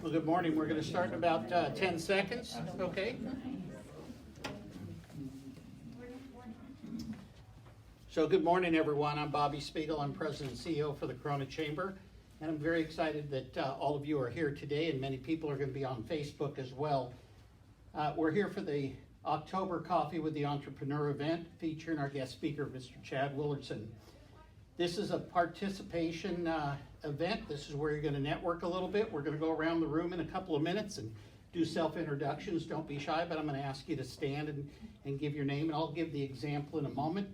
Well, good morning. We're going to start in about 10 seconds, okay? So good morning, everyone. I'm Bobby Spiegel. I'm President and CEO for the Corona Chamber, and I'm very excited that all of you are here today, and many people are going to be on Facebook as well. We're here for the October Coffee with the Entrepreneur event, featuring our guest speaker, Mr. Chad Willardson. This is a participation event. This is where you're going to network a little bit. We're going to go around the room in a couple of minutes and do self-introductions. Don't be shy, but I'm going to ask you to stand and give your name, and I'll give the example in a moment.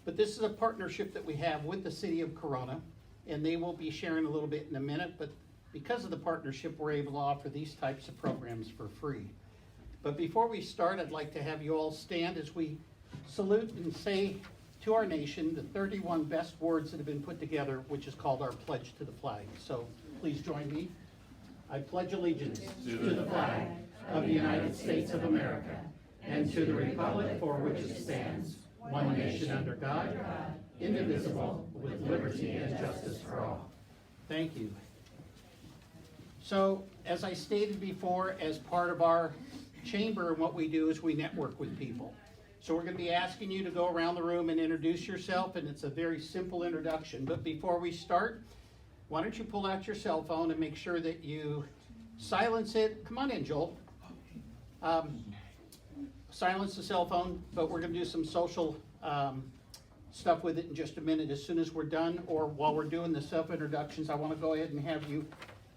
But this is a partnership that we have with the City of Corona, and they will be sharing a little bit in a minute, but because of the partnership, we're able to offer these types of programs for free. But before we start, I'd like to have you all stand as we salute and say to our nation the 31 best words that have been put together, which is called our pledge to the flag. So please join me. I pledge allegiance to the flag of the United States of America and to the republic for which it stands, one nation under God, indivisible, with liberty and justice for all. Thank you. So, as I stated before, as part of our chamber, what we do is we network with people. So we're going to be asking you to go around the room and introduce yourself, and it's a very simple introduction. But before we start, why don't you pull out your cell phone and make sure that you silence it. Come on in, Joel. Silence the cell phone, but we're going to do some social stuff with it in just a minute as soon as we're done, or while we're doing the self-introductions, I want to go ahead and have you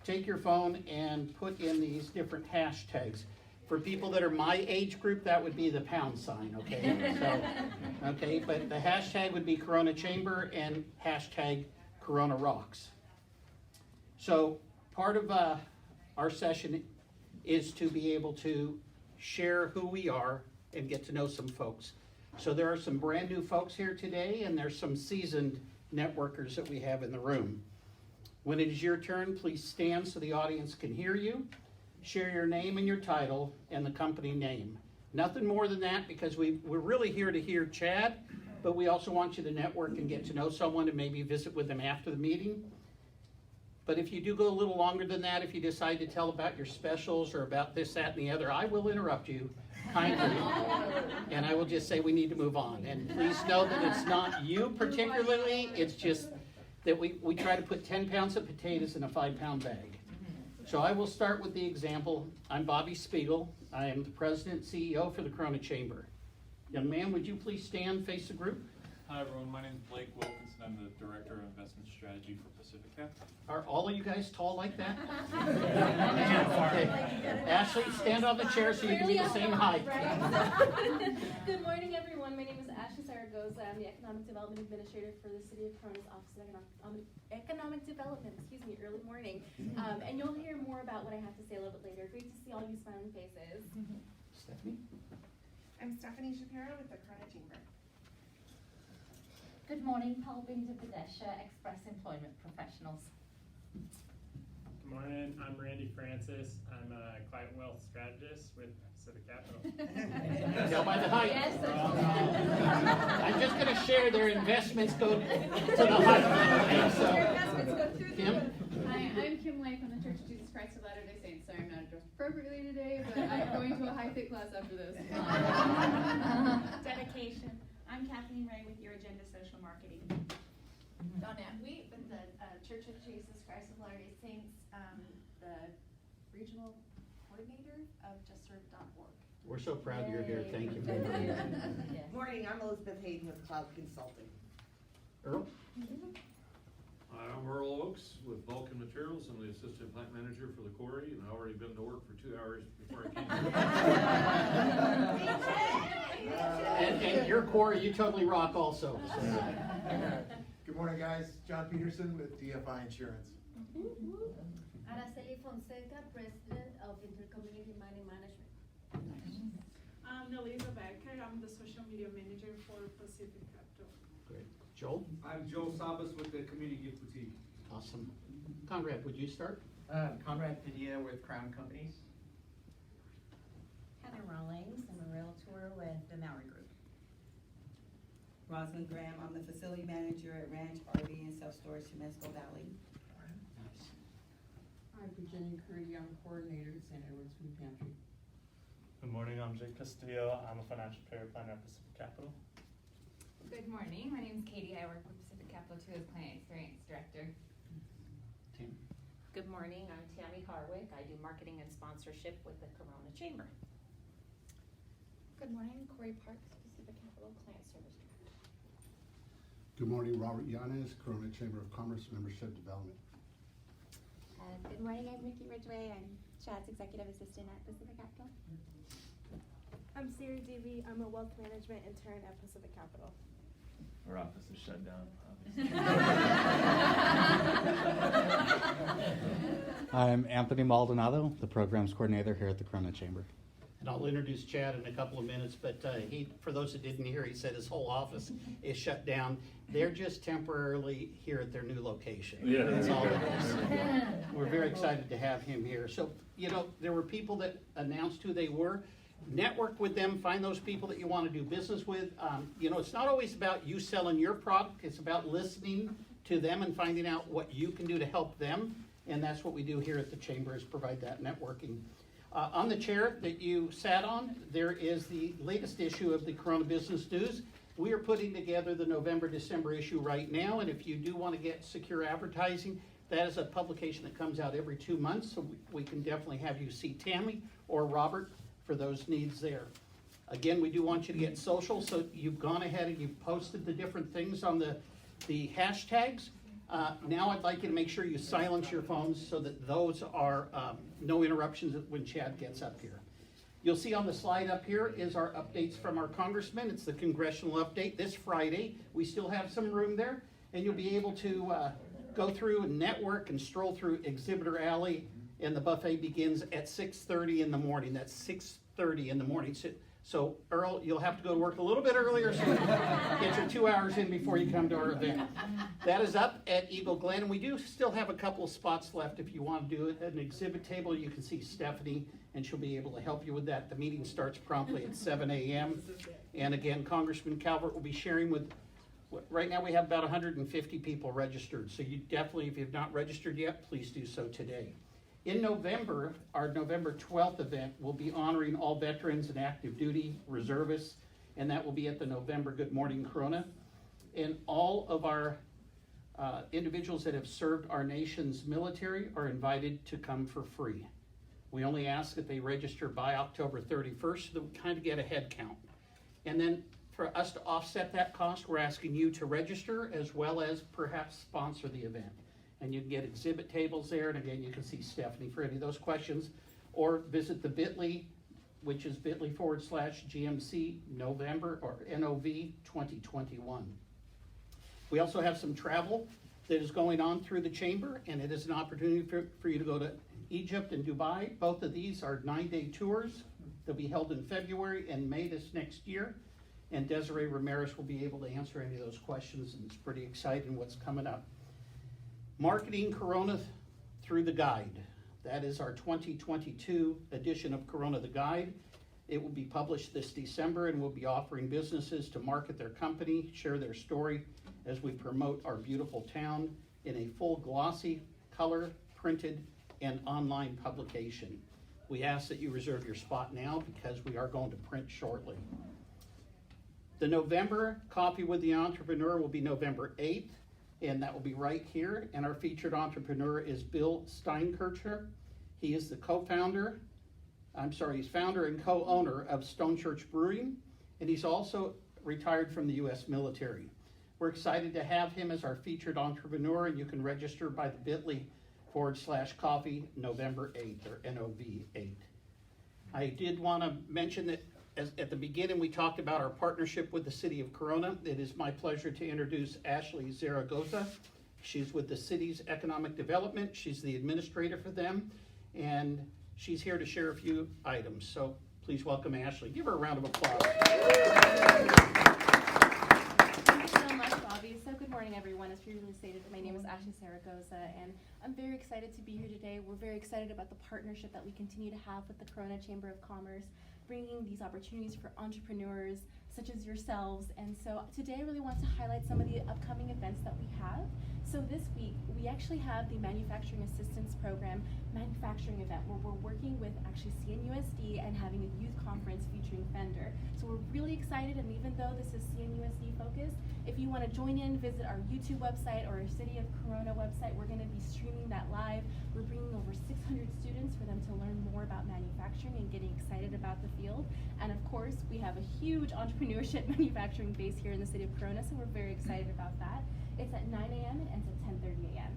take your phone and put in these different hashtags. For people that are my age group, that would be the pound sign, okay? So, okay, but the hashtag would be Corona Chamber and hashtag Corona Rocks. So part of our session is to be able to share who we are and get to know some folks. So there are some brand new folks here today, and there's some seasoned networkers that we have in the room. When it is your turn, please stand so the audience can hear you. Share your name and your title and the company name. Nothing more than that, because we're really here to hear Chad, but we also want you to network and get to know someone and maybe visit with them after the meeting. But if you do go a little longer than that, if you decide to tell about your specials or about this, that, and the other, I will interrupt you kindly, and I will just say we need to move on. And please know that it's not you particularly, it's just that we try to put 10 pounds of potatoes in a 5-pound bag. So I will start with the example. I'm Bobby Spiegel. I am the President and CEO for the Corona Chamber. Young man, would you please stand, face the group? Hi everyone, my name is Blake Wilkinson. I'm the Director of Investment Strategy for Pacifica. Are all of you guys tall like that? Okay. Ashley, stand on the chair so you can be the same height. Good morning, everyone. My name is Ashley Zaragoza. I'm the Economic Development Administrator for the City of Corona's Office of Economic Development. Early morning. And you'll hear more about what I have to say a little bit later. Great to see all you smiling faces. Stephanie? I'm Stephanie Shapiro with the Corona Chamber. Good morning, Paul Bindabadesha, Express Employment Professionals. Good morning, I'm Randy Francis. I'm a client wealth strategist with Pacific Capital. Tell by the height. Yes, I'm just going to share their investments go to the height. Okay, so, Kim? Hi, I'm Kim Lake. I'm the Church of Jesus Christ of Latter-day Saints. Sorry, I'm not addressed appropriately today, but I'm going to a high-fit class after this. Dedication. I'm Kathleen Ray with Your Agenda Social Marketing. Donna Wheat with the Church of Jesus Christ of Latter-day Saints, the regional coordinator of justserve.org. We're so proud you're here. Thank you very much. Morning, I'm Elizabeth Hayden with Cloud Consulting. Earl? I'm Earl Oakes with Vulcan Materials. I'm the Assistant Plant Manager for the quarry, and I've already been to work for 2 hours before I came here. And your quarry, you totally rock also. So. Good morning, guys. John Peterson with DFI Insurance. Araceli Fonseca, President of Intercommunity Money Management. I'm Nelisa Becker. I'm the Social Media Manager for Pacific Capital. Great. Joel? I'm Joe Sabas with the Community Gift Boutique. Awesome. Conrad, would you start? Conrad Padilla with Crown Companies. Heather Rawlings, I'm a realtor with the Maury Group. Rosalind Graham, I'm the Facility Manager at Ranch RV and Self-Storage Temesco Valley. Nice. Hi, Jenny Curry, Young Coordinator at St. Edward's Food Pantry. Good morning, I'm Jake Castillo. I'm a financial career planner at Pacific Capital. Good morning, my name is Katie. I work with Pacific Capital 2 as Client Experience Director. Tim. Good morning, I'm Tammy Harwick. I do marketing and sponsorship with the Corona Chamber. Good morning, Corey Parks, Pacific Capital Client Service Director. Good morning, Robert Yanez, Corona Chamber of Commerce Membership Development. Good morning, I'm Ricky Ridgway. I'm Chad's Executive Assistant at Pacific Capital. I'm Siri Devi. I'm a wealth management intern at Pacific Capital. Our office is shut down, I'm Anthony Maldonado, the programs coordinator here at the Corona Chamber. And I'll introduce Chad in a couple of minutes, but for those that didn't hear, he said his whole office is shut down. They're just temporarily here at their new location. Yeah. That's all it is. We're very excited to have him here. So, there were people that announced who they were. Network with them, find those people that you want to do business with. It's not always about you selling your product, it's about listening to them and finding out what you can do to help them. And that's what we do here at the Chamber, is provide that networking. On the chair that you sat on, there is the latest issue of the Corona Business News. We are putting together the November-December issue right now, and if you do want to get secure advertising, that is a publication that comes out every 2 months, so we can definitely have you see Tammy or Robert for those needs there. Again, we do want you to get social, so you've gone ahead and you've posted the different things on the hashtags. Now I'd like you to make sure you silence your phones so that those are no interruptions when Chad gets up here. You'll see on the slide up here is our updates from our congressman. It's the congressional update this Friday. We still have some room there, and you'll be able to go through and network and stroll through Exhibitor Alley, and the buffet begins at 6:30 in the morning. That's 6:30 in the morning. So Earl, you'll have to go to work a little bit earlier so you get your 2 hours in before you come to our event. That is up at Eagle Glen, and we do still have a couple of spots left if you want to do it. At an exhibit table, you can see Stephanie, and she'll be able to help you with that. The meeting starts promptly at 7 a.m. And again, Congressman Calvert will be sharing with, right now we have about 150 people registered. So you definitely, if you've not registered yet, please do so today. In November, our November 12th event will be honoring all veterans and active duty reservists, and that will be at the November Good Morning Corona. And all of our individuals that have served our nation's military are invited to come for free. We only ask that they register by October 31st so that we kind of get a head count. And then for us to offset that cost, we're asking you to register as well as perhaps sponsor the event. And you can get exhibit tables there, and again, you can see Stephanie for any of those questions, or visit the bit.ly, which is bit.ly/GMC November or NOV 2021. We also have some travel that is going on through the chamber, and it is an opportunity for you to go to Egypt and Dubai. Both of these are 9-day tours. They'll be held in February and May this next year, and Desiree Ramirez will be able to answer any of those questions, and it's pretty exciting what's coming up. Marketing Corona through the Guide. That is our 2022 edition of Corona the Guide. It will be published this December, and we'll be offering businesses to market their company, share their story as we promote our beautiful town in a full glossy, color, printed, and online publication. We ask that you reserve your spot now because we are going to print shortly. The November Coffee with the Entrepreneur will be November 8th. And that will be right here. And our featured entrepreneur is Bill Steinkercher. He is the founder and co-owner of Stone Church Brewing, and he's also retired from the U.S. military. We're excited to have him as our featured entrepreneur, and you can register by the bit.ly/coffee November 8th or NOV 8. I did want to mention that at the beginning, we talked about our partnership with the City of Corona. It is my pleasure to introduce Ashley Zaragoza. She's with the city's economic development. She's the administrator for them, and she's here to share a few items. So please welcome Ashley. Give her a round of applause. Thank you so much, Bobby. So good morning, everyone. As previously stated, my name is Ashley Zaragoza, and I'm very excited to be here today. We're very excited about the partnership that we continue to have with the Corona Chamber of Commerce, bringing these opportunities for entrepreneurs, such as yourselves. And so today I really want to highlight some of the upcoming events that we have. So this week, we actually have the Manufacturing Assistance Program manufacturing event where we're working with actually CNUSD and having a youth conference featuring Fender. So we're really excited, and even though this is CNUSD focused, if you want to join in, visit our YouTube website or our City of Corona website. We're going to be streaming that live. We're bringing over 600 students for them to learn more about manufacturing and getting excited about the field. And of course, we have a huge entrepreneurship manufacturing base here in the City of Corona, so we're very excited about that. It's at 9 a.m. and ends at 10:30 a.m.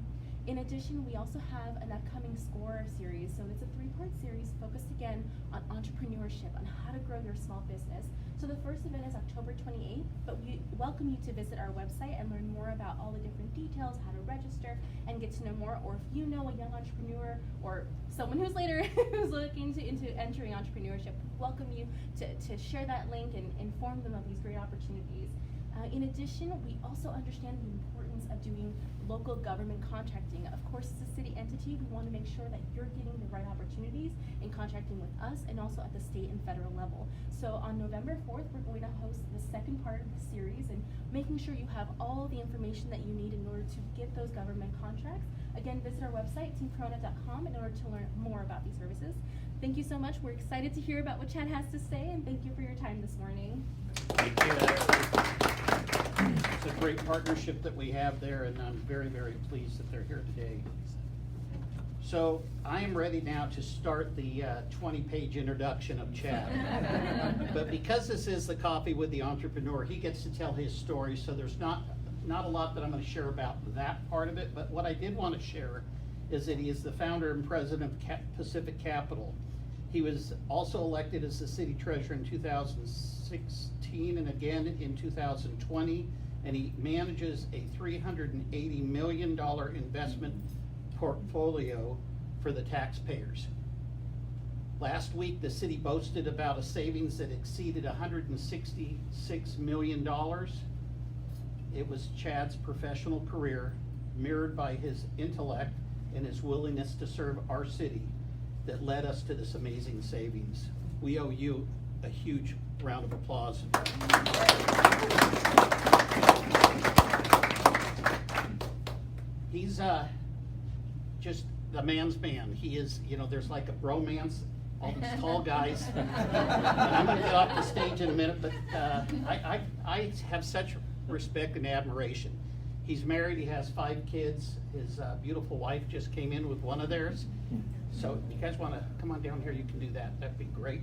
In addition, we also have an upcoming SCORE series. So it's a 3-part series focused again on entrepreneurship, on how to grow your small business. So the first event is October 28th, but we welcome you to visit our website and learn more about all the different details, how to register, and get to know more. Or if you know a young entrepreneur or someone who's later who's looking into entering entrepreneurship, welcome you to share that link and inform them of these great opportunities. In addition, we also understand the importance of doing local government contracting. Of course, as a city entity, we want to make sure that you're getting the right opportunities in contracting with us and also at the state and federal level. So on November 4th, we're going to host the second part of the series and making sure you have all the information that you need in order to get those government contracts. Again, visit our website, teamcorona.com, in order to learn more about these services. Thank you so much. We're excited to hear about what Chad has to say, and thank you for your time this morning. Thank you. It's a great partnership that we have there, and I'm very, very pleased that they're here today. So I am ready now to start the 20-page introduction of Chad. But because this is the Coffee with the Entrepreneur, he gets to tell his story, so there's not a lot that I'm going to share about that part of it. But what I did want to share is that he is the founder and president of Pacific Capital. He was also elected as the city treasurer in 2016 and again in 2020, and he manages a $380 million investment portfolio for the taxpayers. Last week, the city boasted about a savings that exceeded $166 million. It was Chad's professional career, mirrored by his intellect and his willingness to serve our city, that led us to this amazing savings. We owe you a huge round of applause. He's just the man's man. He is, there's like a bromance, all these tall guys. And I'm gonna get off the stage in a minute, but I have such respect and admiration. He's married, he has 5 kids. His beautiful wife just came in with one of theirs. So if you guys want to come on down here, you can do that. That'd be great.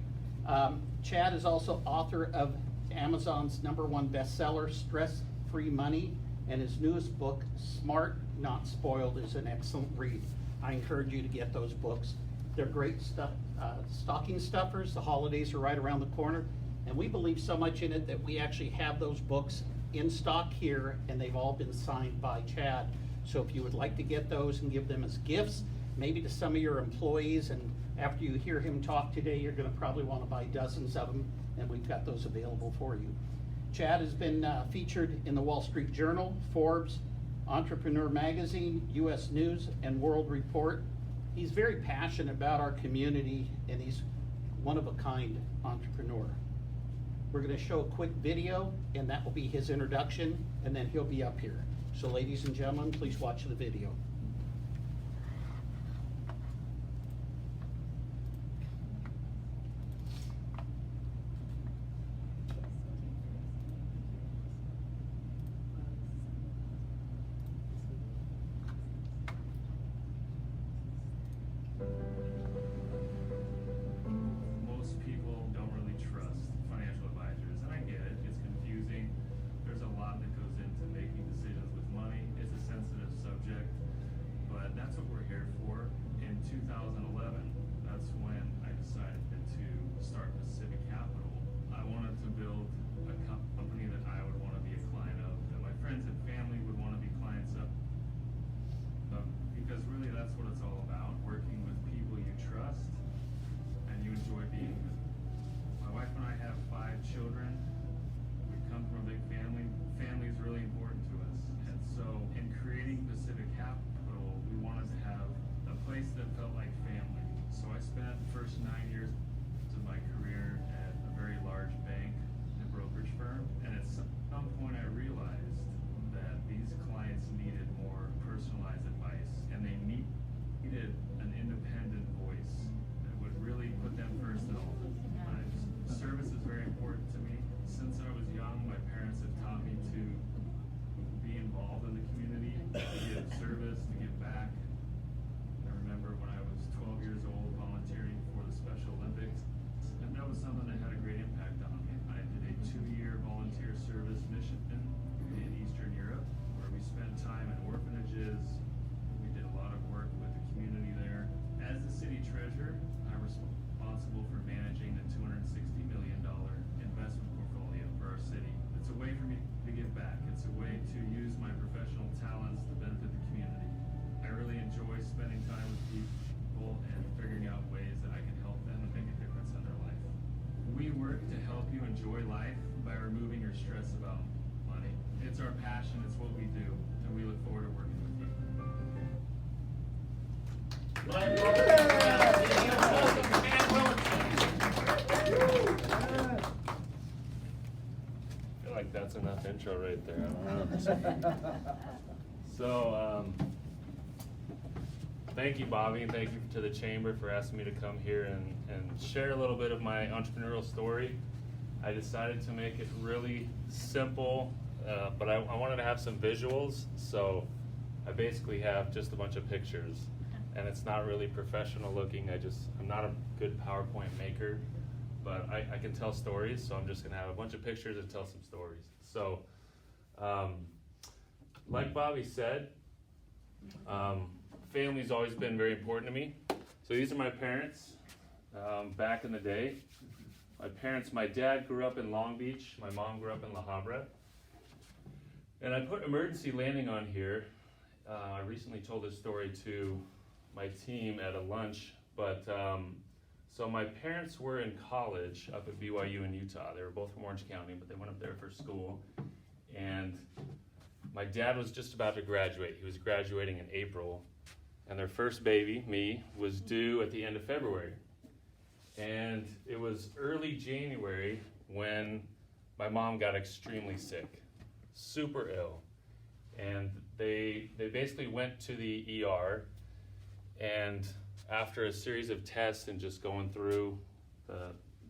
Chad is also author of Amazon's #1 bestseller, Stress-Free Money, and his newest book, Smart Not Spoiled, is an excellent read. I encourage you to get those books. They're great stuff, stocking stuffers. The holidays are right around the corner, and we believe so much in it that we actually have those books in stock here, and they've all been signed by Chad. So if you would like to get those and give them as gifts, maybe to some of your employees, and after you hear him talk today, you're going to probably want to buy dozens of them, and we've got those available for you. Chad has been featured in the Wall Street Journal, Forbes, Entrepreneur Magazine, U.S. News, and World Report. He's very passionate about our community, and he's one-of-a-kind entrepreneur. We're going to show a quick video, and that will be his introduction, and then he'll be up here. So ladies and gentlemen, please watch the video. Most people don't really trust financial advisors, and I get it. It's confusing. There's a lot that goes into making decisions with money. It's a sensitive subject, but that's what we're here for. In 2011, that's when I decided to start Pacific Capital. I wanted to build a company that I would want to be a client of, that my friends and family would want to be clients of. Because really that's what it's all about, working with people you trust and you enjoy being with. My wife and I have 5 children. We come from a big family. Family is really important to us. And so in creating Pacific Capital, we wanted to have a place that felt like family. So I spent the first 9 years of my career at a very large bank and brokerage brokerage firm, and at some point I realized that these clients needed more personalized advice, and they needed an independent voice that would really put them first at all times. Service is very important to me. Since I was young, my parents have taught me to be involved in the community, to give service, to give back. I remember when I was 12 years old volunteering for the Special Olympics, and that was something that had a great impact on me. I did a 2-year volunteer service mission in Eastern Europe, where we spent time in orphanages. We did a lot of work with the community there. As the city treasurer, I'm responsible for managing the $260 million investment portfolio for our city. It's a way for me to give back. It's a way to use my professional talents to benefit the community. I really enjoy spending time with people and figuring out ways that I can help them and make a difference in their life. We work to help you enjoy life by removing your stress about money. It's our passion, it's what we do, and we look forward to working with you. I feel like that's enough intro right there. I don't know. So, thank you, Bobby, and thank you to the Chamber for asking me to come here and share a little bit of my entrepreneurial story. I decided to make it really simple, but I wanted to have some visuals, so I basically have just a bunch of pictures, and it's not really professional looking. I'm not a good PowerPoint maker, but I can tell stories, so I'm just gonna have a bunch of pictures and tell some stories. So, like Bobby said, family's always been very important to me. So these are my parents back in the day. My dad grew up in Long Beach, my mom grew up in La Habra. And I put emergency landing on here. I recently told this story to my team at a lunch, but so my parents were in college up at BYU in Utah. They were both from Orange County, but they went up there for school. And my dad was just about to graduate. He was graduating in April, and their first baby, me, was due at the end of February. And it was early January when my mom got extremely sick, super ill. And they basically went to the ER, and after a series of tests and just going through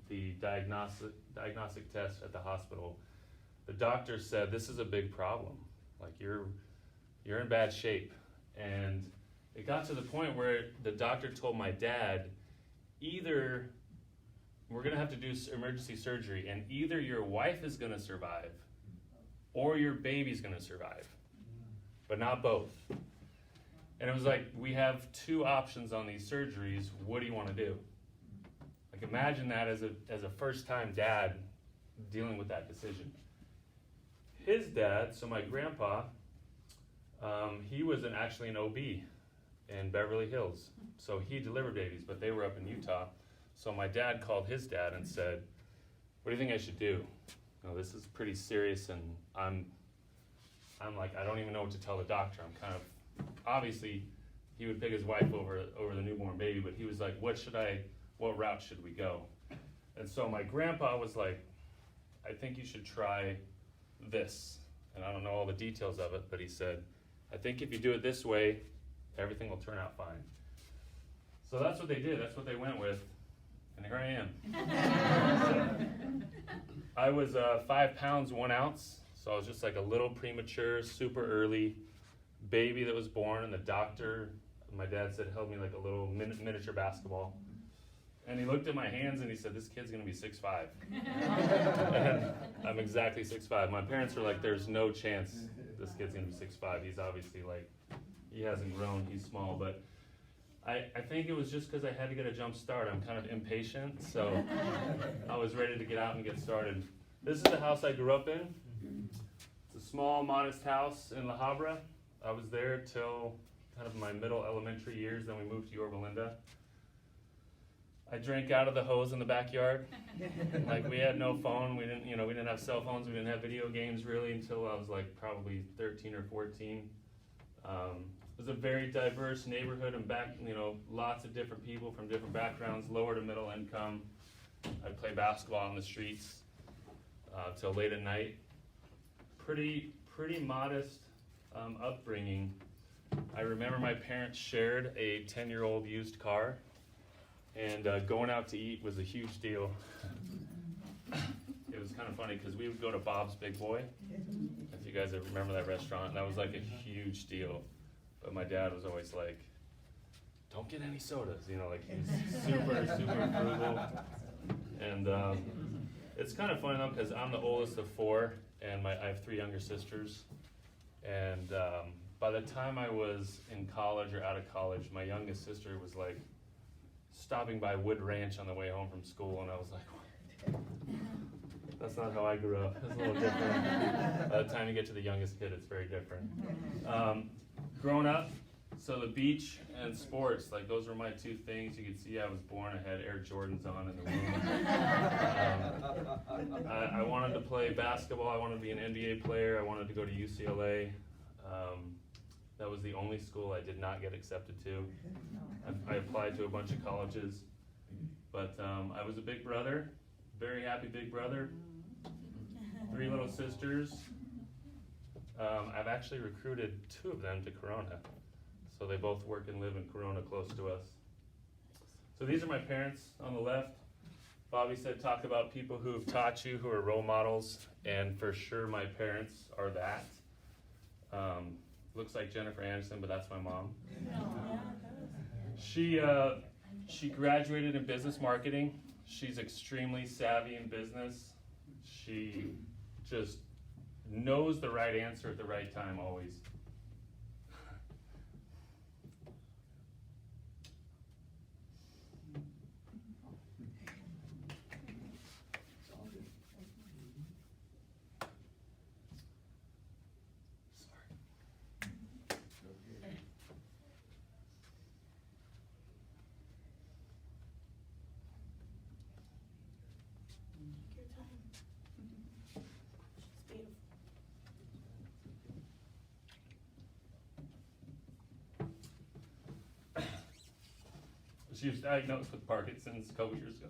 the diagnostic test at the hospital, the doctor said, "This is a big problem. Like you're in bad shape." And it got to the point where the doctor told my dad, either we're gonna have to do emergency surgery, and either your wife is gonna survive or your baby's gonna survive, but not both. And it was like, we have 2 options on these surgeries. What do you want to do? Like, imagine that as a first-time dad dealing with that decision. His dad, so my grandpa, he was actually an OB in Beverly Hills. So he delivered babies, but they were up in Utah. So my dad called his dad and said, "What do you think I should do? You know, this is pretty serious, and I'm like, I don't even know what to tell the doctor. I'm kind of," obviously he would pick his wife over the newborn baby, but he was like, what route should we go? And so my grandpa was like, "I think you should try this." And I don't know all the details of it, but he said, "I think if you do it this way, everything will turn out fine." So that's what they did. That's what they went with. And here I am. I was 5 pounds, 1 ounce. So I was just like a little premature, super early baby that was born. And the doctor, my dad said, held me like a little miniature basketball. And he looked at my hands and he said, "This kid's gonna be 6'5". And I'm exactly 6'5". My parents were like, "There's no chance this kid's gonna be 6'5". He's obviously like, he hasn't grown, he's small." But I think it was just because I had to get a jump start. I'm kind of impatient, so I was ready to get out and get started. This is the house I grew up in. It's a small, modest house in La Habra. I was there till kind of my middle elementary years, then we moved to Yorba Linda. I drank out of the hose in the backyard. Like, we had no phone, we didn't have cell phones, we didn't have video games really until I was like probably 13 or 14. It was a very diverse neighborhood, and lots of different people from different backgrounds, lower to middle income. I'd play basketball on the streets. till late at night. Pretty modest upbringing. I remember my parents shared a 10-year-old used car, and going out to eat was a huge deal. It was kind of funny because we would go to Bob's Big Boy, if you guys remember that restaurant. That was like a huge deal. But my dad was always like, don't get any sodas, you know, like he was super frugal. And it's kind of funny though, because I'm the oldest of 4, and I have 3 younger sisters. And by the time I was in college or out of college, my youngest sister was like stopping by Wood Ranch on the way home from school, and I was like, that's not how I grew up. It's a little different. By the time you get to the youngest kid, it's very different. Growing up, so the beach and sports, like those were my 2 things. You can see I was born, I had Air Jordans on in the womb. I wanted to play basketball, I wanted to be an NBA player, I wanted to go to UCLA. That was the only school I did not get accepted to. I applied to a bunch of colleges, but I was a big brother, very happy big brother. 3 little sisters. I've actually recruited 2 of them to Corona. So they both work and live in Corona close to us. So these are my parents on the left. Bobby said talk about people who have taught you, who are role models, and for sure my parents are that. Looks like Jennifer Anderson, but that's my mom. She graduated in business marketing. She's extremely savvy in business. She just knows the right answer at the right time always. She was diagnosed with Parkinson's a couple years ago.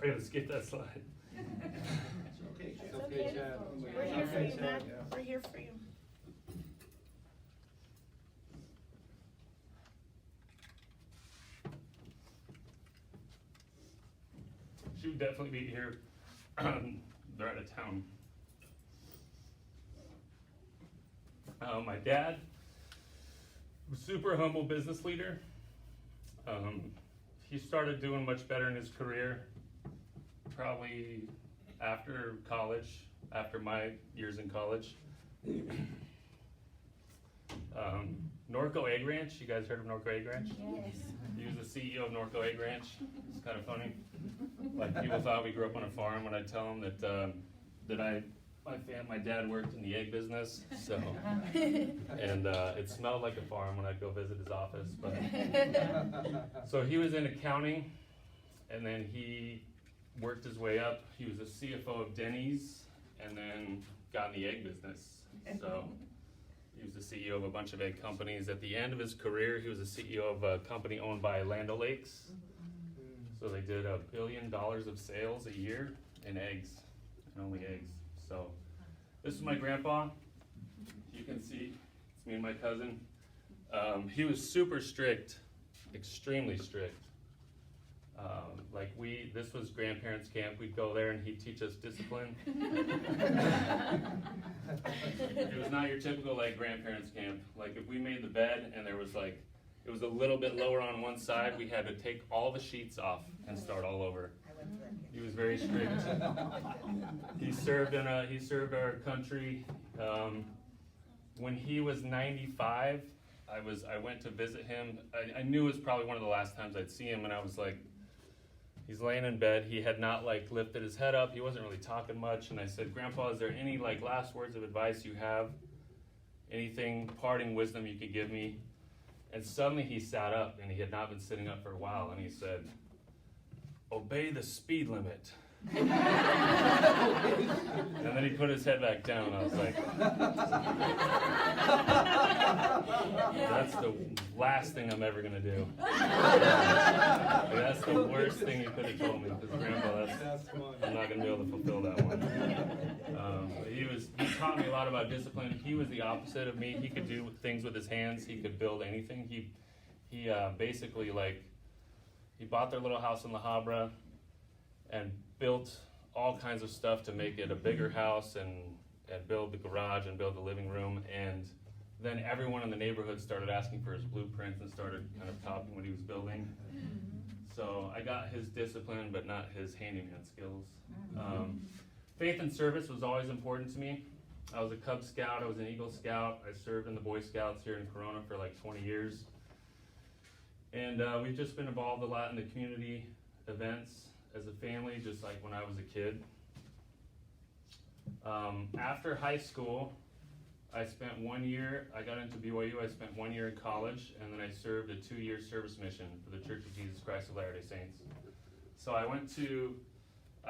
I gotta skip that slide. It's okay, Chad. We're here for you, man. We're here for you. She would definitely be here. They're out of town. My dad was super humble business leader. He started doing much better in his career probably after college, after my years in college. Norco Egg Ranch, you guys heard of Norco Egg Ranch? Yes. He was the CEO of Norco Egg Ranch. It's kind of funny. Like people thought we grew up on a farm when I tell them that my dad worked in the egg business. So, and it smelled like a farm when I'd go visit his office. But so he was in accounting, and then he worked his way up. He was a CFO of Denny's, and then got in the egg business. So he was the CEO of a bunch of egg companies. At the end of his career, he was the CEO of a company owned by Land O'Lakes. So they did $1 billion of sales a year in eggs, and only eggs. So this is my grandpa. You can see, it's me and my cousin. He was super strict, extremely strict. This was grandparents' camp. We'd go there and he'd teach us discipline. It was not your typical grandparents' camp. Like if we made the bed and there was it was a little bit lower on one side, we had to take all the sheets off and start all over. He was very strict. He served our country. When he was 95, I went to visit him. I knew it was probably one of the last times I'd see him, and I was like, he's laying in bed. He had not lifted his head up. He wasn't really talking much. And I said, Grandpa, is there any last words of advice you have? Anything, parting wisdom you could give me? And suddenly he sat up, and he had not been sitting up for a while, and he said, obey the speed limit. And then he put his head back down, and I was like, that's the last thing I'm ever gonna do. That's the worst thing you could have told me, because Grandpa, I'm not gonna be able to fulfill that one. He taught me a lot about discipline. He was the opposite of me. He could do things with his hands. He could build anything. He basically, like, he bought their little house in La Habra and built all kinds of stuff to make it a bigger house, and build the garage and build the living room. And then everyone in the neighborhood started asking for his blueprints and started kind of copying what he was building. So I got his discipline, but not his handyman skills. Faith and service was always important to me. I was a Cub Scout, I was an Eagle Scout, I served in the Boy Scouts here in Corona for like 20 years. And we've just been involved a lot in the community events as a family, just like when I was a kid. After high school, I spent 1 year, I got into BYU, I spent 1 year in college, and then I served a 2-year service mission for the Church of Jesus Christ of Latter-day Saints. So I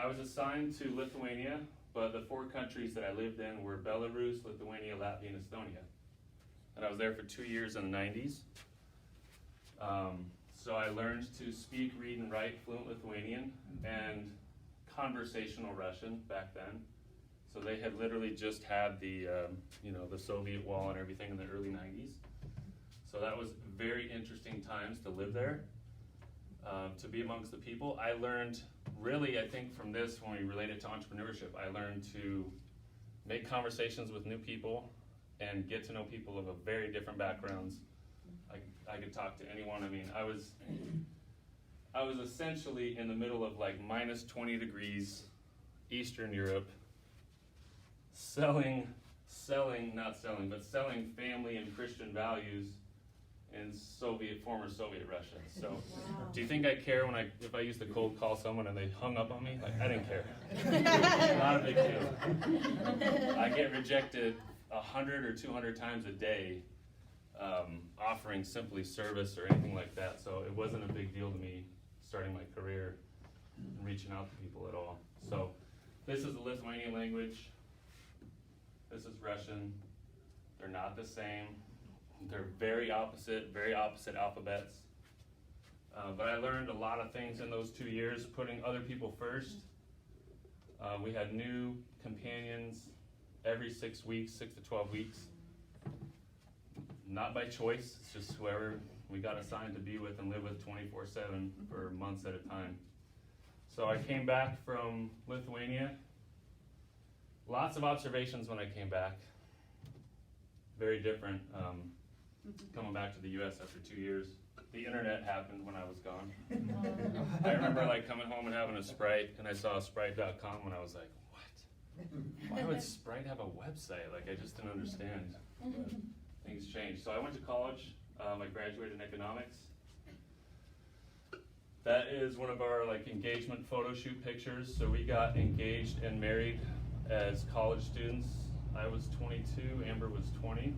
was assigned to Lithuania, but the 4 countries that I lived in were Belarus, Lithuania, Latvia, and Estonia. And I was there for 2 years in the 90s. So I learned to speak, read, and write fluent Lithuanian and conversational Russian back then. So they had literally just had the Soviet wall and everything in the early 90s. So that was very interesting times to live there, to be amongst the people. I learned, really, I think from this, when we relate it to entrepreneurship, I learned to make conversations with new people and get to know people of a very different backgrounds. I could talk to anyone. I mean, I was essentially in the middle of like minus 20 degrees, Eastern Europe, selling family and Christian values in former Soviet Russia. So, do you think I care if I used to cold call someone and they hung up on me? Like, I didn't care. Not a big deal. I get rejected 100 or 200 times a day, offering simply service or anything like that. So it wasn't a big deal to me starting my career and reaching out to people at all. So this is the Lithuanian language. This is Russian. They're not the same. They're very opposite alphabets. But I learned a lot of things in those 2 years, putting other people first. We had new companions every 6 weeks, 6 to 12 weeks. Not by choice, it's just whoever we got assigned to be with and live with 24/7 for months at a time. So I came back from Lithuania. Lots of observations when I came back. Very different coming back to the US after 2 years. The internet happened when I was gone. I remember like coming home and having a Sprite, and I saw Sprite.com and I was like, what? Why would Sprite have a website? Like, I just didn't understand. But things changed. So I went to college. I graduated in economics. That is one of our like engagement photo shoot pictures. So we got engaged and married as college students. I was 22, Amber was 20.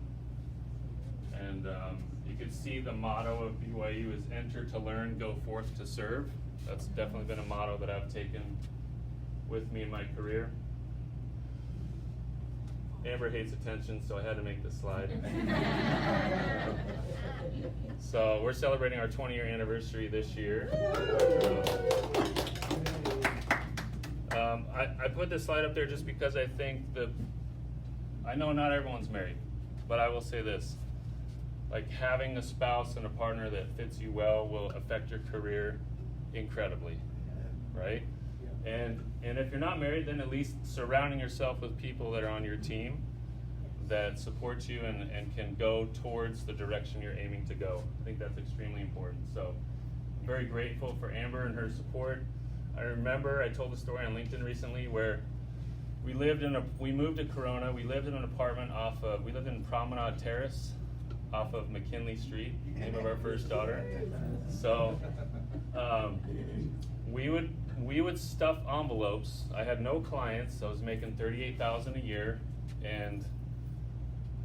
And you could see the motto of BYU is enter to learn, go forth to serve. That's definitely been a motto that I've taken with me in my career. Amber hates attention, so I had to make this slide. So we're celebrating our 20-year anniversary this year. I put this slide up there just because I think I know not everyone's married, but I will say this. Like, having a spouse and a partner that fits you well will affect your career incredibly, right? And if you're not married, then at least surrounding yourself with people that are on your team that support you and can go towards the direction you're aiming to go. I think that's extremely important. So I'm very grateful for Amber and her support. I remember I told a story on LinkedIn recently where we moved to Corona. We lived in an apartment we lived in Promenade Terrace off of McKinley Street, name of our first daughter. So we would stuff envelopes. I had no clients. I was making $38,000 a year, and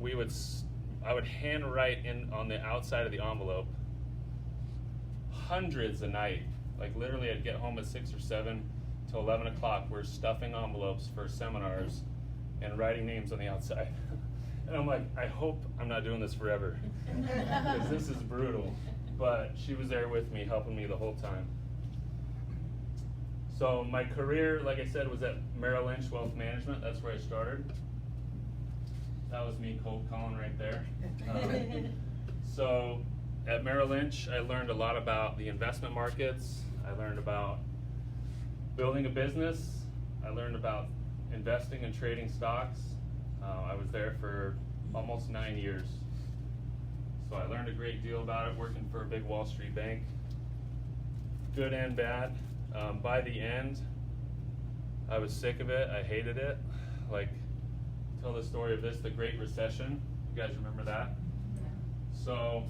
I would handwrite on the outside of the envelope hundreds a night. Like, literally, I'd get home at 6 or 7, till 11 o'clock. We're stuffing envelopes for seminars and writing names on the outside. And I'm like, I hope I'm not doing this forever, because this is brutal. But she was there with me, helping me the whole time. So my career, like I said, was at Merrill Lynch Wealth Management. That's where I started. That was me cold calling right there. So at Merrill Lynch, I learned a lot about the investment markets. I learned about building a business. I learned about investing and trading stocks. I was there for almost 9 years. So I learned a great deal about it working for a big Wall Street bank. Good and bad. By the end, I was sick of it. I hated it. Like, tell the story of this, the Great Recession. You guys remember that? Yeah. So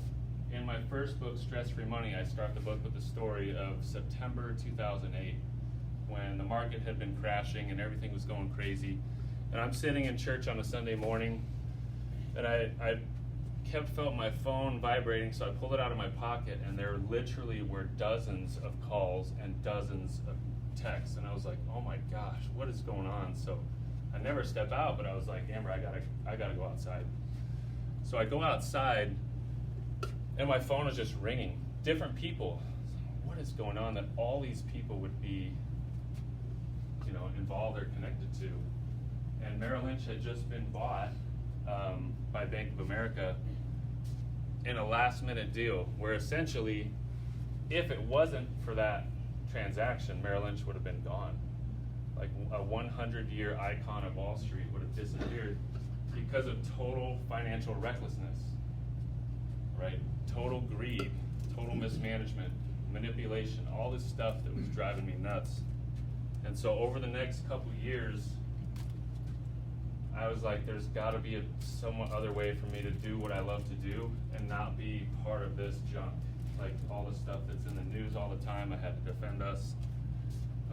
in my first book, Stress-Free Money, I start the book with the story of September 2008, when the market had been crashing and everything was going crazy. And I'm sitting in church on a Sunday morning, and I felt my phone vibrating, so I pulled it out of my pocket, and there literally were dozens of calls and dozens of texts, and I was like, oh my gosh, what is going on? So I never step out, but I was like, Amber, I gotta go outside. So I go outside, and my phone is just ringing. Different people. What is going on that all these people would be, involved or connected to? And Merrill Lynch had just been bought by Bank of America in a last-minute deal, where essentially, if it wasn't for that transaction, Merrill Lynch would have been gone. Like a 100-year icon of Wall Street would have disappeared because of total financial recklessness, right? Total greed, total mismanagement, manipulation, all this stuff that was driving me nuts. And so over the next couple years, I was like, there's gotta be a somewhat other way for me to do what I love to do and not be part of this junk. Like all the stuff that's in the news all the time, I had to defend us.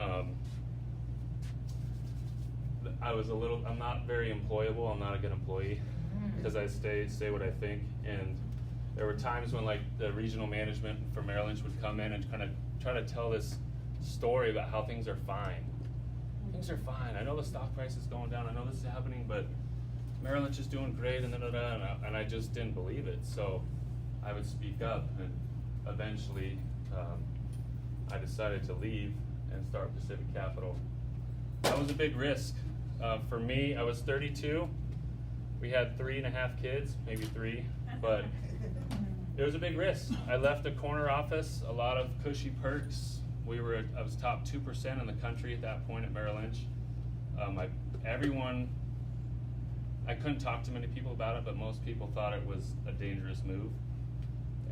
I'm not very employable. I'm not a good employee because I say what I think. And there were times when like the regional management for Merrill Lynch would come in and kind of try to tell this story about how things are fine. Things are fine. I know the stock price is going down. I know this is happening, but Merrill Lynch is doing great, and and I just didn't believe it. So I would speak up, and eventually I decided to leave and start Pacific Capital. That was a big risk. For me, I was 32. We had 3.5 kids, maybe 3, but it was a big risk. I left a corner office, a lot of cushy perks. I was top 2% in the country at that point at Merrill Lynch. I couldn't talk to many people about it, but most people thought it was a dangerous move.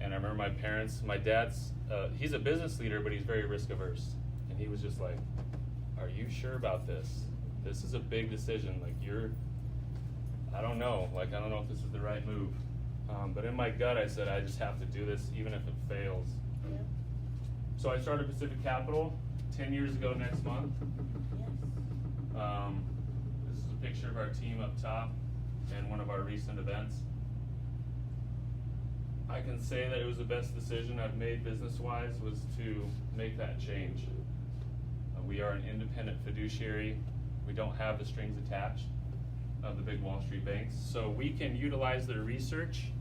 And I remember my parents, my dad's, he's a business leader, but he's very risk averse. And he was just like, are you sure about this? This is a big decision. Like I don't know if this is the right move. But in my gut, I said, I just have to do this, even if it fails. Yeah. So I started Pacific Capital 10 years ago next month. This is a picture of our team up top and one of our recent events. I can say that it was the best decision I've made business-wise was to make that change. We are an independent fiduciary. We don't have the strings attached of the big Wall Street banks. So we can utilize their research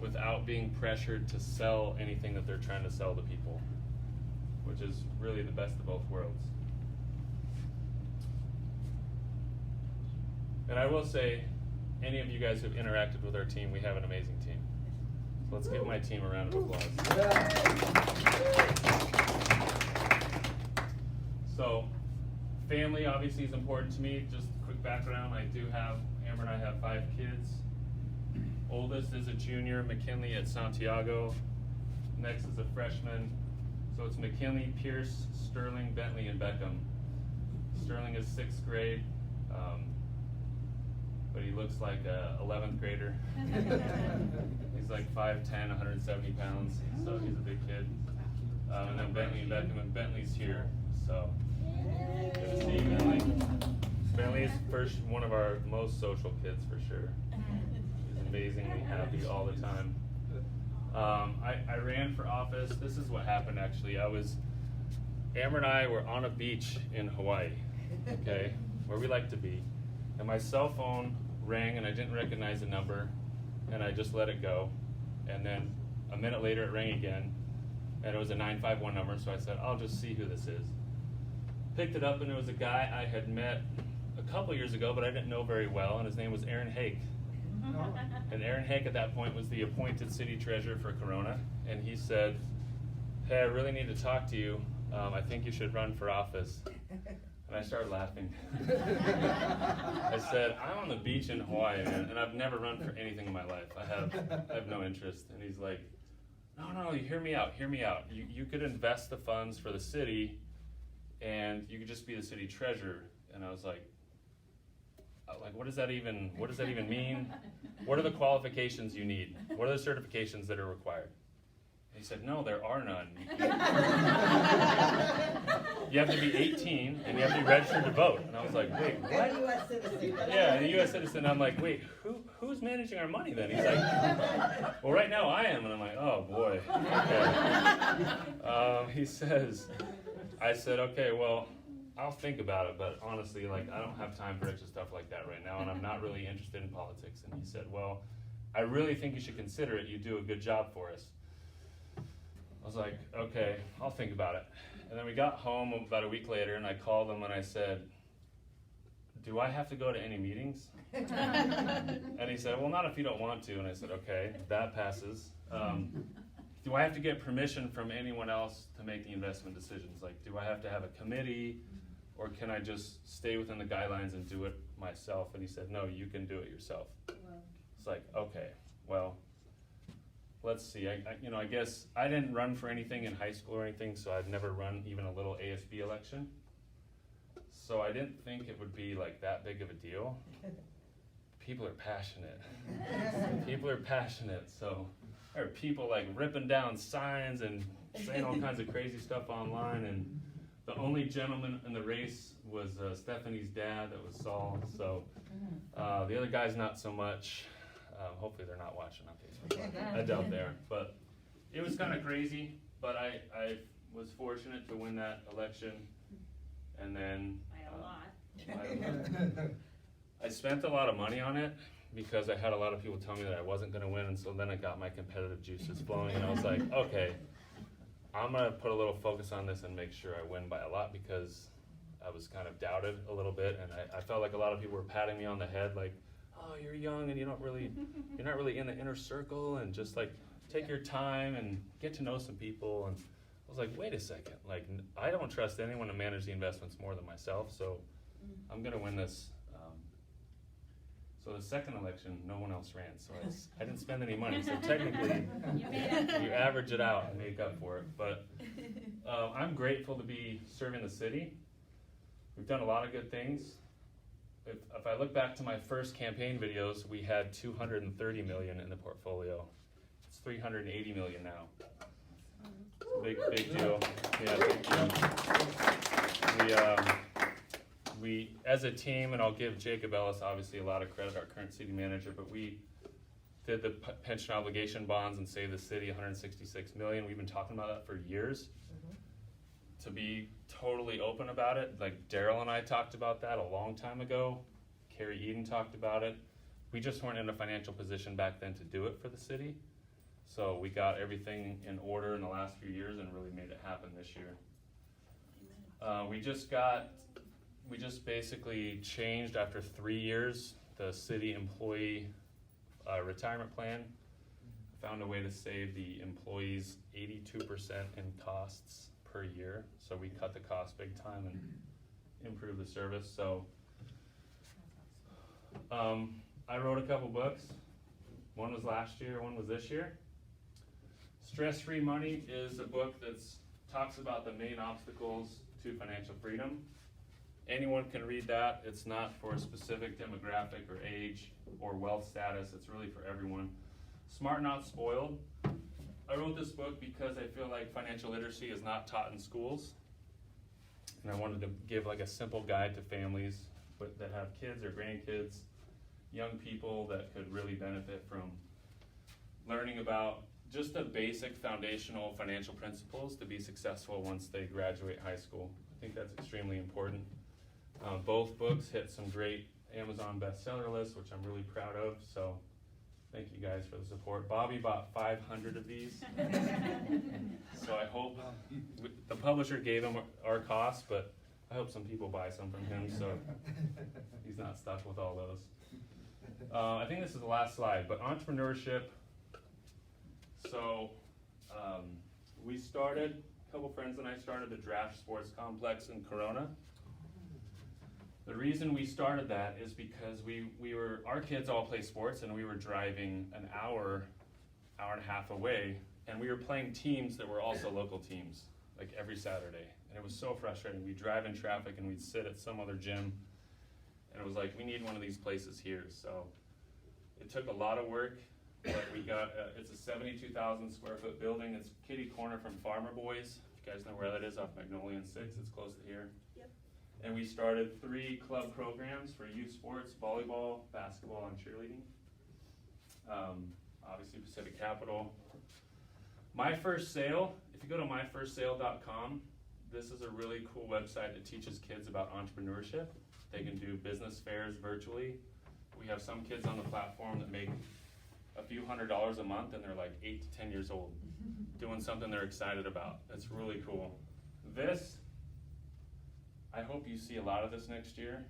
without being pressured to sell anything that they're trying to sell to people, which is really the best of both worlds. And I will say, any of you guys who have interacted with our team, we have an amazing team. So let's give my team a round of applause. So, family obviously is important to me. Just a quick background, Amber and I have 5 kids. Oldest is a junior, McKinley at Santiago. Next is a freshman. So it's McKinley, Pierce, Sterling, Bentley, and Beckham. Sterling is 6th grade, but he looks like a 11th grader. He's like 5'10", 170 pounds, so he's a big kid. And then Bentley and Beckham, and Bentley's here. So good to see you, Bentley. Bentley is one of our most social kids for sure. He's amazingly happy all the time. I ran for office. This is what happened actually. Amber and I were on a beach in Hawaii, okay, where we like to be, and my cell phone rang and I didn't recognize the number, and I just let it go, and then a minute later it rang again, and it was a 951 number, so I said, I'll just see who this is. Picked it up, and it was a guy I had met a couple years ago, but I didn't know very well, and his name was Aaron Hake. And Aaron Hake at that point was the appointed city treasurer for Corona, and he said, hey, I really need to talk to you. I think you should run for office. And I started laughing. I said, I'm on the beach in Hawaii, man, and I've never run for anything in my life. I have no interest. And he's like, no, you hear me out. You could invest the funds for the city, and you could just be the city treasurer. And I was like, what does that even mean? What are the qualifications you need? What are the certifications that are required? And he said, no, there are none. You have to be 18 and you have to be registered to vote. And I was like, wait, what? And a U.S. citizen. Yeah, and a U.S. citizen. I'm like, wait, who's managing our money then? He's like, well, right now I am. And I'm like, oh boy. Okay. I said, okay, well, I'll think about it, but honestly, like, I don't have time for extra stuff like that right now, and I'm not really interested in politics. And he said, well, I really think you should consider it. You do a good job for us. I was like, okay, I'll think about it. And then we got home about a week later, and I called him and I said, do I have to go to any meetings? And he said, well, not if you don't want to. And I said, okay, that passes. Do I have to get permission from anyone else to make the investment decisions? Like, do I have to have a committee, or can I just stay within the guidelines and do it myself? And he said, no, you can do it yourself. Wow. It's like, okay, well, let's see. I guess I didn't run for anything in high school or anything, so I'd never run even a little ASB election. So I didn't think it would be like that big of a deal. People are passionate. So there are people like ripping down signs and saying all kinds of crazy stuff online, and the only gentleman in the race was Stephanie's dad, that was Saul. So the other guys not so much. Hopefully they're not watching on Facebook. I doubt they are. But it was kind of crazy, but I was fortunate to win that election. And then I spent a lot of money on it because I had a lot of people tell me that I wasn't going to win, and so then I got my competitive juices flowing, and I was like, okay, I'm going to put a little focus on this and make sure I win by a lot, because I was kind of doubted a little bit, and I felt like a lot of people were patting me on the head like, oh, you're young and you're not really in the inner circle, and just like take your time and get to know some people. And I was like, wait a second, like, I don't trust anyone to manage the investments more than myself, so I'm going to win this. So the second election, no one else ran, so I didn't spend any money. So technically, you average it out and make up for it. But I'm grateful to be serving the city. We've done a lot of good things. If I look back to my first campaign videos, we had $230 million in the portfolio. It's $380 million now. Big deal. Yeah, big deal. We, as a team, and I'll give Jacob Ellis obviously a lot of credit, our current city manager, but we did the pension obligation bonds and saved the city $166 million. We've been talking about that for years. To be totally open about it, like Daryl and I talked about that a long time ago. Carrie Eden talked about it. We just weren't in a financial position back then to do it for the city. So we got everything in order in the last few years and really made it happen this year. We just basically changed after 3 years the city employee retirement plan. Found a way to save the employees 82% in costs per year. So we cut the cost big time and improved the service. So I wrote a couple books. One was last year, one was this year. Stress-Free Money is a book that talks about the main obstacles to financial freedom. Anyone can read that. It's not for a specific demographic or age or wealth status. It's really for everyone. Smart Not Spoiled. I wrote this book because I feel like financial literacy is not taught in schools. And I wanted to give like a simple guide to families that have kids or grandkids, young people that could really benefit from learning about just the basic foundational financial principles to be successful once they graduate high school. I think that's extremely important. Both books hit some great Amazon bestseller lists, which I'm really proud of, so thank you guys for the support. Bobby bought 500 of these, so I hope the publisher gave him our cost, but I hope some people buy some from him, so he's not stuck with all those. I think this is the last slide, but entrepreneurship. So we started, a couple friends and I started the Draft Sports Complex in Corona. The reason we started that is because our kids all play sports, and we were driving an hour and a half away, and we were playing teams that were also local teams, like every Saturday. And it was so frustrating. We'd drive in traffic and we'd sit at some other gym, and it was like, we need one of these places here. So it took a lot of work, but we got, it's a 72,000 square foot building. It's kitty corner from Farmer Boys. If you guys know where that is, off Magnolia and 6, it's close to here. Yep. And we started 3 club programs for youth sports: volleyball, basketball, and cheerleading. Obviously Pacific Capital. My First Sale, if you go to myfirstsale.com, this is a really cool website that teaches kids about entrepreneurship. They can do business fairs virtually. We have some kids on the platform that make a few $100s a month, and they're like 8 to 10 years old, doing something they're excited about. That's really cool. This, I hope you see a lot of this next year.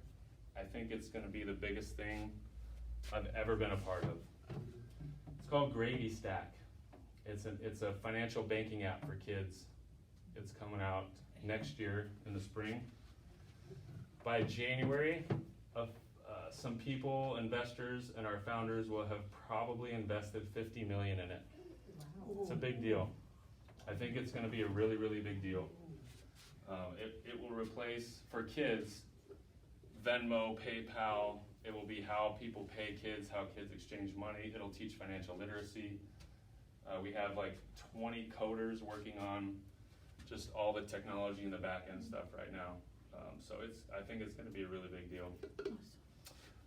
I think it's gonna be the biggest thing I've ever been a part of. It's called Gravy Stack. It's a financial banking app for kids. It's coming out next year in the spring. By January, some people, investors, and our founders will have probably invested $50 million in it. Wow. It's a big deal. I think it's going to be a really, really big deal. It will replace, for kids, Venmo, PayPal. It will be how people pay kids, how kids exchange money. It'll teach financial literacy. We have like 20 coders working on just all the technology and the back end stuff right now. So I think it's going to be a really big deal.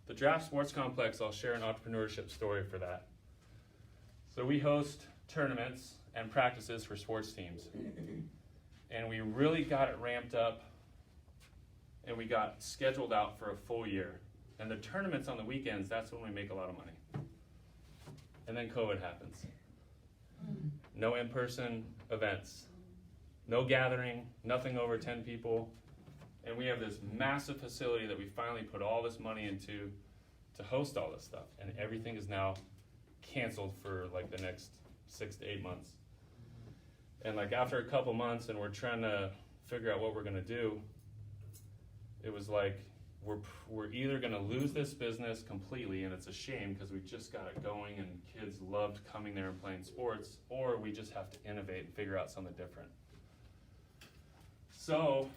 The Draft Sports Complex, I'll share an entrepreneurship story for that. So we host tournaments and practices for sports teams. And we really got it ramped up, and we got scheduled out for a full year. And the tournaments on the weekends, that's when we make a lot of money. And then COVID happens. No in-person events, no gathering, nothing over 10 people. And we have this massive facility that we finally put all this money into to host all this stuff. And everything is now canceled for like the next 6 to 8 months. And like after a couple months, and we're trying to figure out what we're gonna do, it was like, we're either gonna lose this business completely, and it's a shame because we just got it going and kids loved coming there and playing sports, or we just have to innovate and figure out something different. So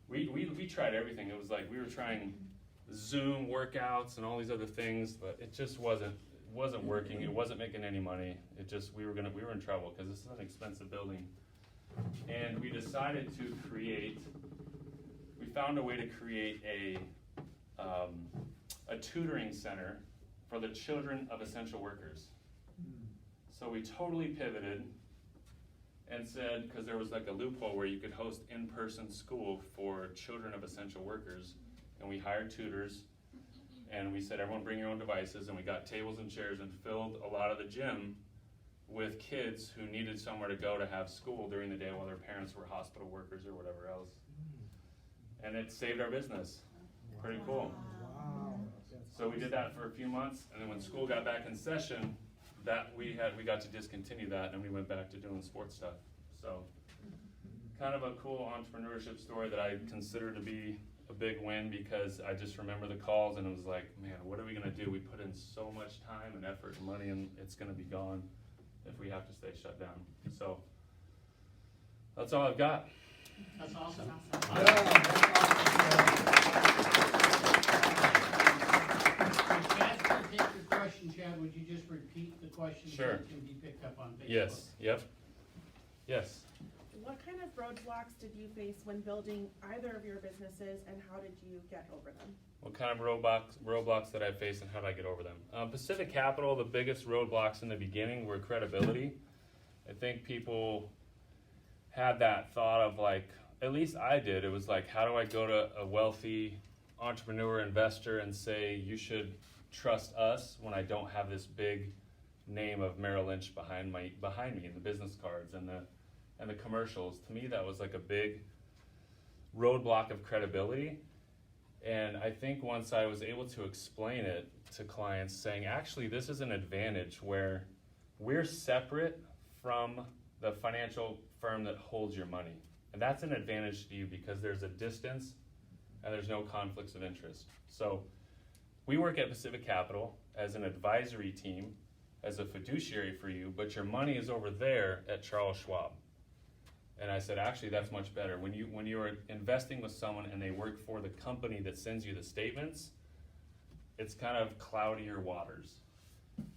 we tried everything. It was like we were trying Zoom workouts and all these other things, but it just wasn't working. It wasn't making any money. It just, we were in trouble because this is an expensive building. And we decided to we found a way to create a tutoring center for the children of essential workers. So we totally pivoted and said, because there was like a loophole where you could host in-person school for children of essential workers, and we hired tutors, and we said, everyone bring your own devices, and we got tables and chairs and filled a lot of the gym with kids who needed somewhere to go to have school during the day while their parents were hospital workers or whatever else. And it saved our business. Pretty cool. Wow. So we did that for a few months, and then when school got back in session, we got to discontinue that, and we went back to doing sports stuff. So kind of a cool entrepreneurship story that I consider to be a big win, because I just remember the calls and it was like, man, what are we gonna do? We put in so much time and effort and money, and it's gonna be gone if we have to stay shut down. So that's all I've got. That's awesome. Chad's gonna take your question. Chad, would you just repeat the question? Sure. So it can be picked up on Facebook? Yes, yep. Yes. What kind of roadblocks did you face when building either of your businesses, and how did you get over them? What kind of roadblocks did I face, and how did I get over them? Pacific Capital, the biggest roadblocks in the beginning were credibility. I think people had that thought of like, at least I did, it was like, how do I go to a wealthy entrepreneur investor and say, you should trust us when I don't have this big name of Merrill Lynch behind me in the business cards and the commercials. To me, that was like a big roadblock of credibility. And I think once I was able to explain it to clients, saying, actually, this is an advantage where we're separate from the financial firm that holds your money. And that's an advantage to you because there's a distance and there's no conflicts of interest. So we work at Pacific Capital as an advisory team, as a fiduciary for you, but your money is over there at Charles Schwab. And I said, actually, that's much better. When you are investing with someone and they work for the company that sends you the statements, it's kind of cloudier waters.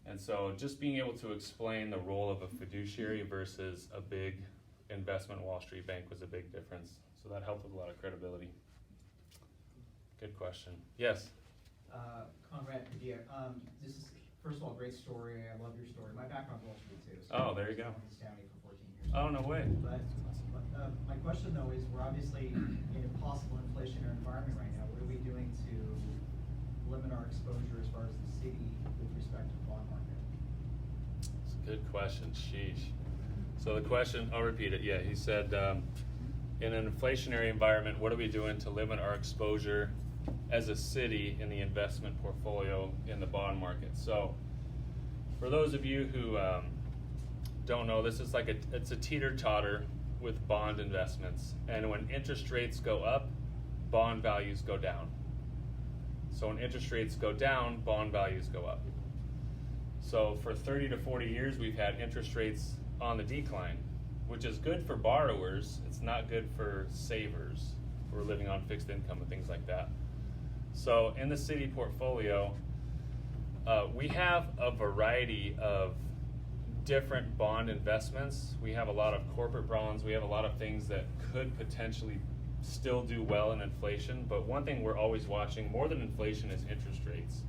And so just being able to explain the role of a fiduciary versus a big investment Wall Street bank was a big difference. So that helped with a lot of credibility. Good question. Yes? Conrad Padilla. This is, first of all, great story. I love your story. My background's Wall Street too. So oh, there you go. Stanley for 14 years. Oh, no way. But my question though is, we're obviously in a possible inflationary environment right now. What are we doing to limit our exposure as far as the city with respect to the bond market? It's a good question. Sheesh. So the question, I'll repeat it. Yeah, he said, in an inflationary environment, what are we doing to limit our exposure as a city in the investment portfolio in the bond market? So for those of you who don't know, this is like it's a teeter-totter with bond investments. And when interest rates go up, bond values go down. So when interest rates go down, bond values go up. So for 30 to 40 years, we've had interest rates on the decline, which is good for borrowers. It's not good for savers who are living on fixed income and things like that. So in the city portfolio, we have a variety of different bond investments. We have a lot of corporate bonds. We have a lot of things that could potentially still do well in inflation. But one thing we're always watching more than inflation is interest rates.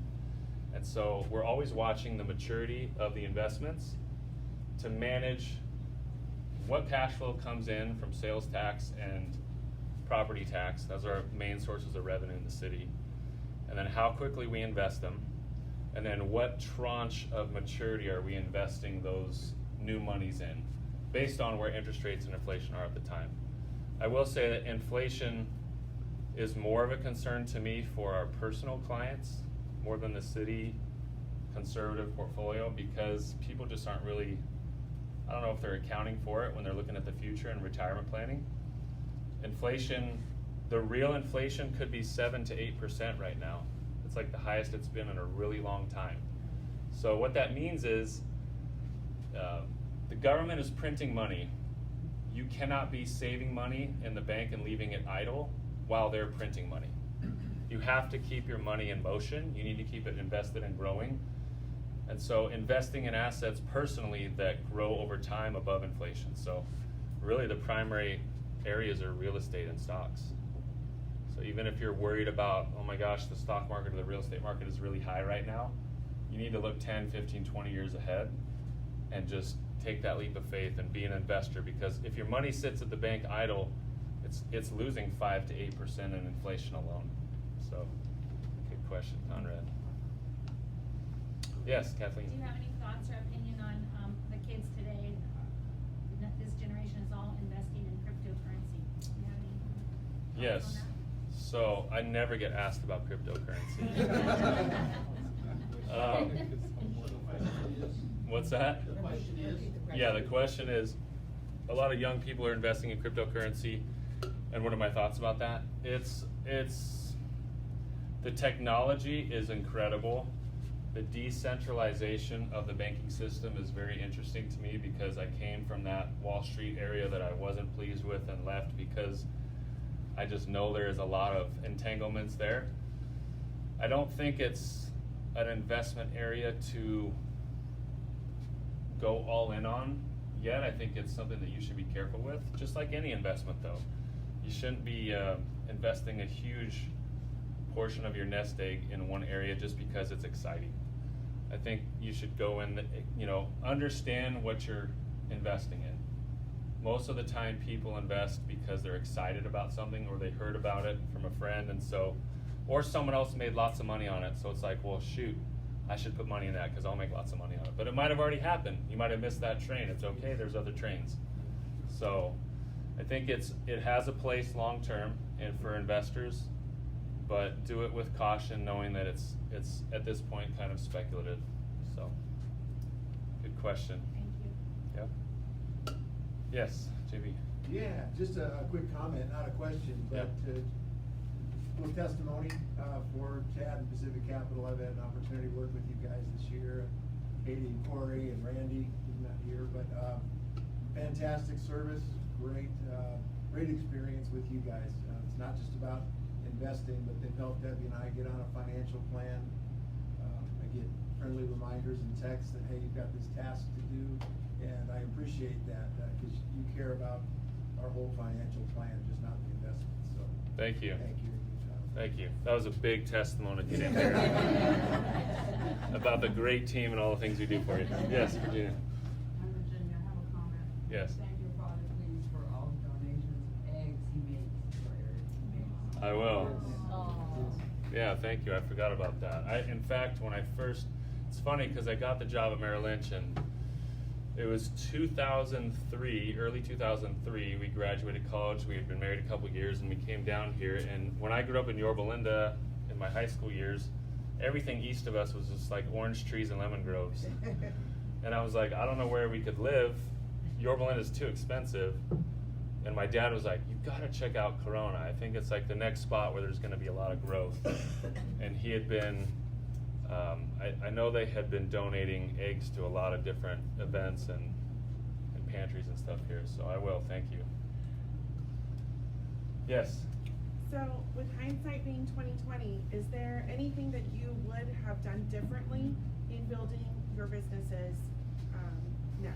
And so we're always watching the maturity of the investments to manage what cash flow comes in from sales tax and property tax. Those are our main sources of revenue in the city. And then how quickly we invest them. And then what tranche of maturity are we investing those new monies in based on where interest rates and inflation are at the time. I will say that inflation is more of a concern to me for our personal clients more than the city conservative portfolio, because people just aren't really, I don't know if they're accounting for it when they're looking at the future and retirement planning. Inflation, the real inflation could be 7 to 8% right now. It's like the highest it's been in a really long time. So what that means is the government is printing money. You cannot be saving money in the bank and leaving it idle while they're printing money. You have to keep your money in motion. You need to keep it invested and growing. And so investing in assets personally that grow over time above inflation. So really the primary areas are real estate and stocks. So even if you're worried about, oh my gosh, the stock market or the real estate market is really high right now, you need to look 10, 15, 20 years ahead and just take that leap of faith and be an investor, because if your money sits at the bank idle, it's losing 5 to 8% in inflation alone. So good question, Conrad. Yes, Kathleen. Do you have any thoughts or opinion on the kids today? This generation is all investing in cryptocurrency. Do you have any thoughts on Yes. that? So I never get asked about cryptocurrency. What's that? The question is? Yeah, the question is, a lot of young people are investing in cryptocurrency, and what are my thoughts about that? It's the technology is incredible. The decentralization of the banking system is very interesting to me, because I came from that Wall Street area that I wasn't pleased with and left because I just know there is a lot of entanglements there. I don't think it's an investment area to go all in on yet. I think it's something that you should be careful with, just like any investment though. You shouldn't be investing a huge portion of your nest egg in one area just because it's exciting. I think you should go in, understand what you're investing in. Most of the time people invest because they're excited about something or they heard about it from a friend, and so, or someone else made lots of money on it, so it's like, well, shoot, I should put money in that because I'll make lots of money on it. But it might have already happened. You might have missed that train. It's okay, there's other trains. So I think it has a place long term and for investors, but do it with caution, knowing that it's at this point kind of speculative. So good question. Thank you. Yep. Yes, JB. Yeah, just a quick comment, not a question, but little testimony for Chad and Pacific Capital. I've had an opportunity to work with you guys this year. Katie and Corey and Randy, who's not here, but fantastic service, great experience with you guys. It's not just about investing, but they've helped Debbie and I get on a financial plan. I get friendly reminders and texts that, hey, you've got this task to do, and I appreciate that because you care about our whole financial plan, just not the investments. So thank you. Thank you. Thank you. That was a big testimony to get in there about the great team and all the things we do for you. Yes, Virginia. I'm Virginia. I have a comment. Yes. Thank your father, please, for all the donations of eggs he makes for Eric. I will. Yeah, thank you. I forgot about that. In fact, when I first, it's funny because I got the job at Merrill Lynch, and it was 2003, early 2003. We graduated college. We had been married a couple years, and we came down here. And when I grew up in Yorba Linda in my high school years, everything east of us was just like orange trees and lemon groves. And I was like, I don't know where we could live. Yorba Linda is too expensive. And my dad was like, you've got to check out Corona. I think it's like the next spot where there's going to be a lot of growth. And he had been, I know they had been donating eggs to a lot of different events and pantries and stuff here. So I will, thank you. Yes? So with hindsight being 2020, is there anything that you would have done differently in building your businesses now?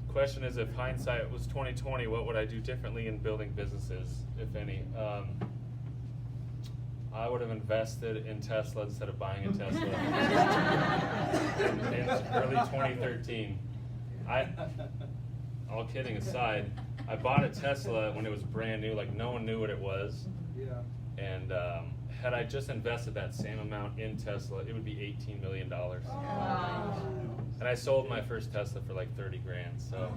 Question is, if hindsight was 2020, what would I do differently in building businesses, if any? I would have invested in Tesla instead of buying a Tesla in early 2013. All kidding aside, I bought a Tesla when it was brand new, like no one knew what it was. Yeah. And had I just invested that same amount in Tesla, it would be $18 million. Wow. And I sold my first Tesla for like 30 grand, so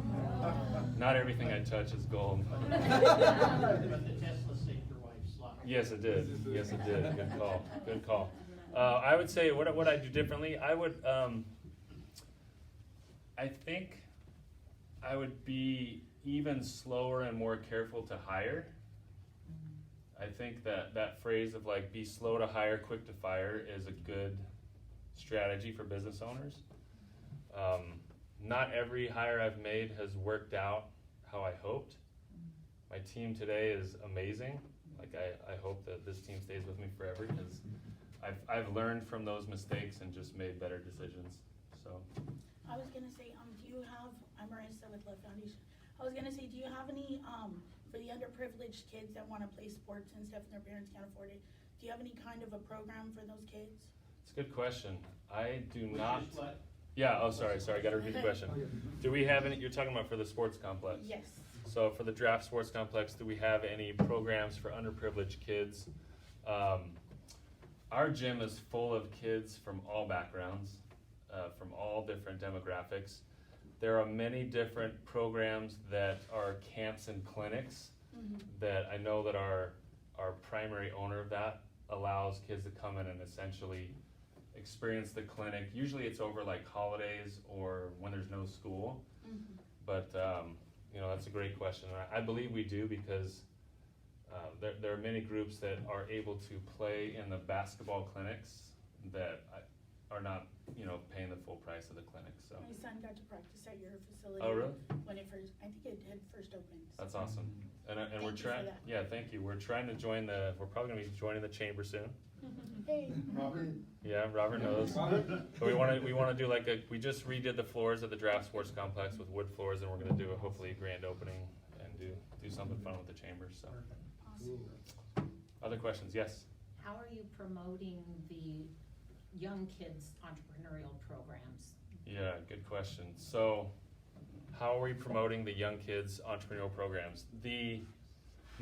not everything I touch is gold. But the Tesla saved your wife's life. Yes, it did. Yes, it did. Good call. Good call. I would say, what would I do differently? I would, I think I would be even slower and more careful to hire. I think that phrase of like, be slow to hire, quick to fire is a good strategy for business owners. Not every hire I've made has worked out how I hoped. My team today is amazing. Like I hope that this team stays with me forever because I've learned from those mistakes and just made better decisions. So I was gonna say, do you have, I'm Marissa with Love Foundation. I was gonna say, do you have any, for the underprivileged kids that wanna play sports and stuff and their parents can't afford it, do you have any kind of a program for those kids? it's a good question. I do not. Yeah, oh, sorry, I gotta repeat the question. Do we have any, you're talking about for the sports complex? Yes. So for the Draft Sports Complex, do we have any programs for underprivileged kids? Our gym is full of kids from all backgrounds, from all different demographics. There are many different programs that are camps and clinics that I know that our primary owner of that allows kids to come in and essentially experience the clinic. Usually it's over like holidays or when there's no school. But you know, that's a great question. I believe we do because there are many groups that are able to play in the basketball clinics that are not, you know, paying the full price of the clinic. So My son got to practice at your facility. Oh, really? When it first, I think it had first opened. That's awesome. And Thank we're you for trying. that. Yeah, thank you. We're trying to join we're probably going to be joining the chamber soon. Hey. Robert? Yeah, Robert knows. But we want to do like we just redid the floors at the Draft Sports Complex with wood floors, and we're going to do hopefully a grand opening and do something fun with the chamber. So. Awesome. Other questions? Yes. How are you promoting the young kids' entrepreneurial programs? Yeah, good question. So how are we promoting the young kids entrepreneurial programs? The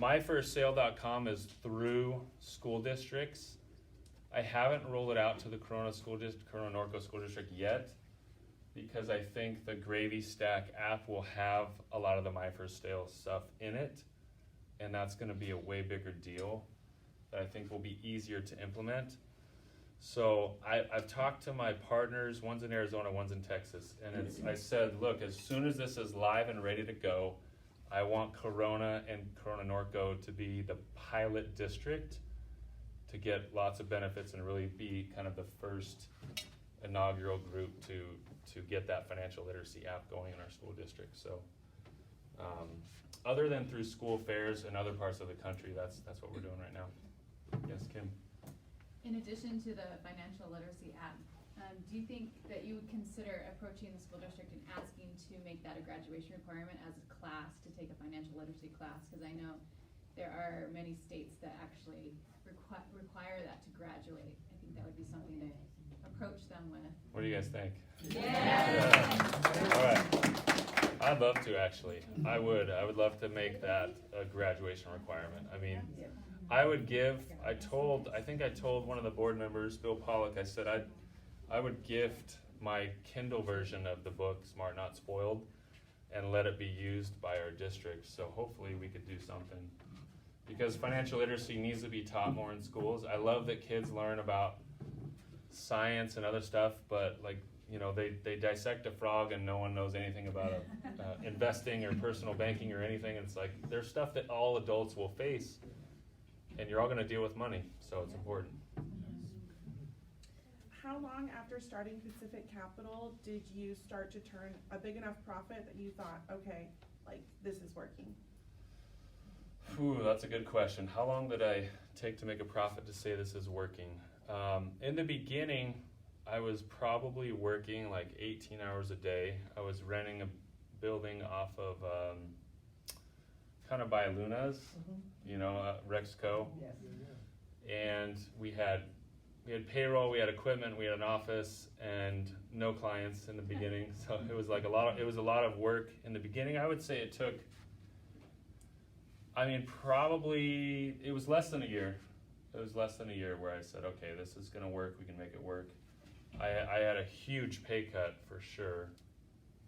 myfirstsale.com is through school districts. I haven't rolled it out to the Corona Norco School District yet, because I think the Gravy Stack app will have a lot of the My First Sale stuff in it, and that's gonna be a way bigger deal that I think will be easier to implement. So I've talked to my partners, one's in Arizona, one's in Texas, and I said, look, as soon as this is live and ready to go, I want Corona and Corona Norco to be the pilot district to get lots of benefits and really be kind of the first inaugural group to get that financial literacy app going in our school district. So other than through school fairs in other parts of the country, that's what we're doing right now. Yes, Kim? In addition to the financial literacy app, do you think that you would consider approaching the school district and asking to make that a graduation requirement as a class to take a financial literacy class? Because I know there are many states that actually require that to graduate. I think that would be something to approach them with. What do you guys think? All right. I'd love to, actually. I would love to make that a graduation requirement. I mean, I think I told one of the board members, Bill Pollock, I said I would gift my Kindle version of the book, Smart Not Spoiled, and let it be used by our district. So hopefully we could do something. Because financial literacy needs to be taught more in schools. I love that kids learn about science and other stuff, but they dissect a frog and no one knows anything about investing or personal banking or anything. And it's like, there's stuff that all adults will face, and you're all gonna deal with money, so it's important. How long after starting Pacific Capital did you start to turn a big enough profit that you thought, okay, this is working? Ooh, that's a good question. How long did I take to make a profit to say this is working? In the beginning, I was probably working 18 hours a day. I was renting a building off of kind of by Luna's, Rexco. Yes. And we had payroll, we had equipment, we had an office, and no clients in the beginning. So it was a lot of work in the beginning. I would say it took, probably, it was less than a year. It was less than a year where I said, okay, this is gonna work, we can make it work. I had a huge pay cut for sure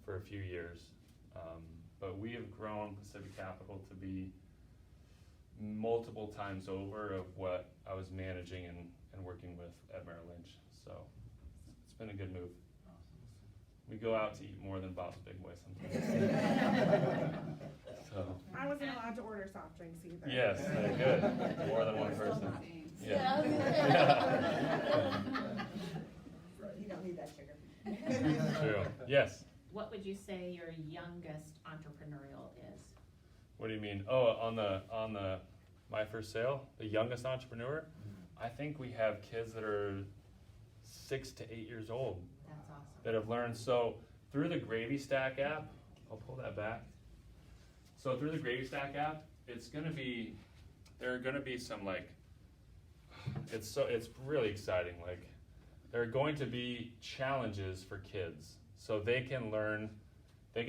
for a few years. But we have grown Pacific Capital to be multiple times over of what I was managing and working with at Merrill Lynch. So it's been a good move. We go out to eat more than Bob's Big Boy sometimes. So. I wasn't allowed to order soft drinks either. Yes, good. More than one person. Yeah. You don't need that sugar. True. Yes. What would you say your youngest entrepreneurial is? What do you mean? Oh, on the My First Sale, the youngest entrepreneur? I think we have kids that are 6 to 8 years old. That's awesome. That have learned. So through the Gravy Stack app, I'll pull that back. So through the Gravy Stack app, there are gonna be some it's really exciting. There are going to be challenges for kids. So they can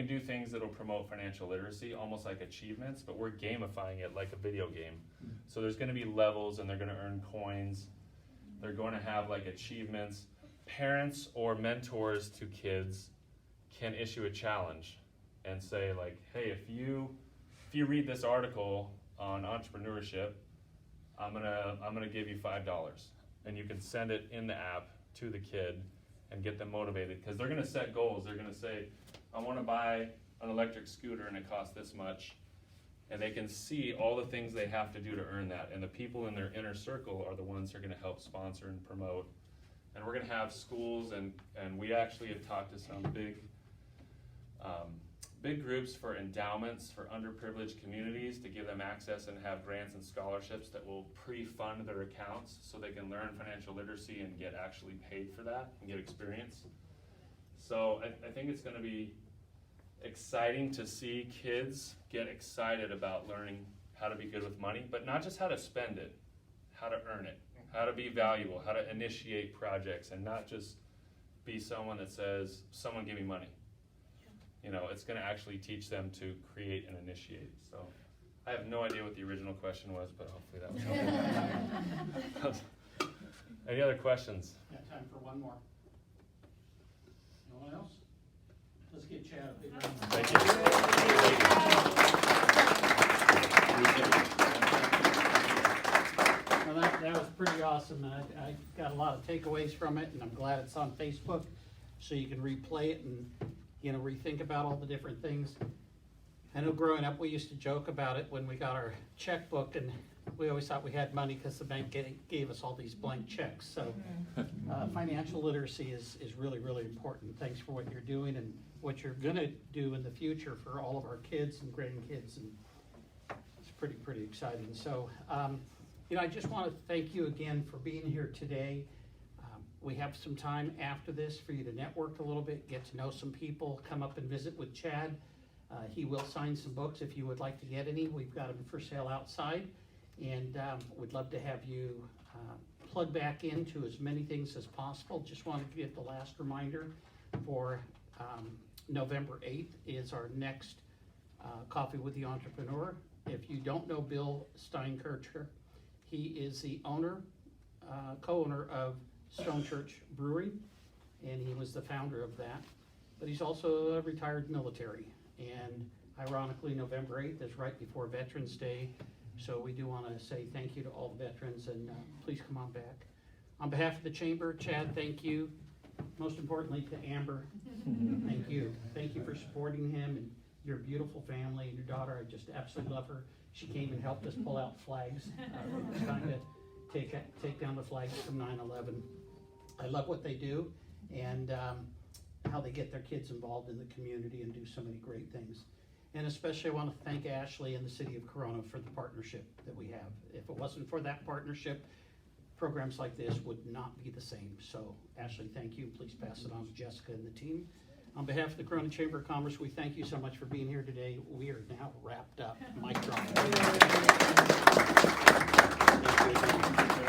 do things that'll promote financial literacy, almost like achievements, but we're gamifying it like a video game. So there's gonna be levels and they're gonna earn coins. They're going to have achievements. Parents or mentors to kids can issue a challenge and say hey, if you read this article on entrepreneurship, I'm gonna give you $5. And you can send it in the app to the kid and get them motivated, because they're gonna set goals. They're gonna say, I wanna buy an electric scooter and it costs this much. And they can see all the things they have to do to earn that. And the people in their inner circle are the ones who are gonna help sponsor and promote. And we're gonna have schools, and we actually have talked to some big groups for endowments for underprivileged communities to give them access and have grants and scholarships that will pre-fund their accounts so they can learn financial literacy and get actually paid for that and get experience. So I think it's gonna be exciting to see kids get excited about learning how to be good with money, but not just how to spend it, how to earn it, how to be valuable, how to initiate projects, and not just be someone that says, someone give me money. you know, it's gonna actually teach them to create and initiate, so. I have no idea what the original question was, but hopefully that was helpful. Any other questions? Got time for one more. No one else? Let's give Chad a big round. Thank you. Well, that was pretty awesome. I got a lot of takeaways from it, and I'm glad it's on Facebook, so you can replay it and, you know, rethink about all the different things. I know growing up, we used to joke about it when we got our checkbook, and we always thought we had money because the bank gave us all these blank checks. So financial literacy is really, really important. Thanks for what you're doing and what you're gonna do in the future for all of our kids and grandkids, and it's pretty exciting. So, you know, I just want to thank you again for being here today. We have some time after this for you to network a little bit, get to know some people, come up and visit with Chad. He will sign some books if you would like to get any. We've got them for sale outside, and we'd love to have you plug back into as many things as possible. Just want to give the last reminder for November 8th is our next Coffee with the Entrepreneur. If you don't know Bill Steinkercher, he is the owner, co-owner of Stone Church Brewery, and he was the founder of that. But he's also a retired military. And ironically, November 8th is right before Veterans Day. So we do want to say thank you to all the veterans, and please come on back. On behalf of the Chamber, Chad, thank you. Most importantly to Amber, thank you. Thank you for supporting him and your beautiful family and your daughter. I just absolutely love her. She came and helped us pull out flags. It's time to take down the flags from 9/11. I love what they do, and how they get their kids involved in the community and do so many great things. And especially I want to thank Ashley and the City of Corona for the partnership that we have. If it wasn't for that partnership, programs like this would not be the same. So Ashley, thank you. Please pass it on to Jessica and the team. On behalf of the Corona Chamber of Commerce, we thank you so much for being here today. We are now wrapped up. Mic drop. Thank you.